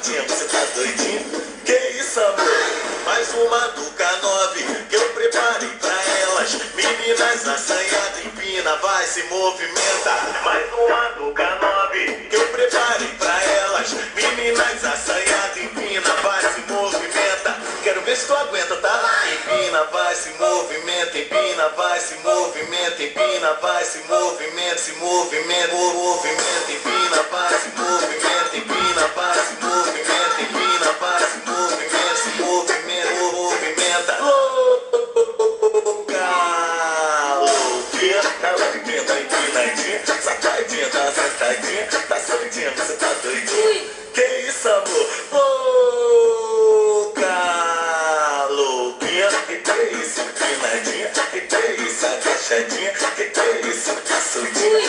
safadinha, você tá doidinho? Que isso, amor? Mais uma do K9 que eu preparei pra elas. Meninas assanhadas, empina, vai, se movimenta. Mais uma do K9 que eu preparei pra elas. Meninas assanhadas, empina, vai, se movimenta. Quero ver se tu aguenta, tá? Empina, vai, se movimenta, empina, vai, se movimenta, empina, vai, se movimenta, se movimenta, movimenta, empina, vai, se movimenta, empina, vai, se movimenta, empina, vai, se movimenta, se movimenta, movimenta. Louca, louquinha, ela empina, empinadinha, safadinha, tá sentadinha, tá solidinha, você tá doidinha? Que isso, amor? Louca, louquinha, que é isso, empinadinha, que é isso, agachadinha, que é isso, tá solidinha.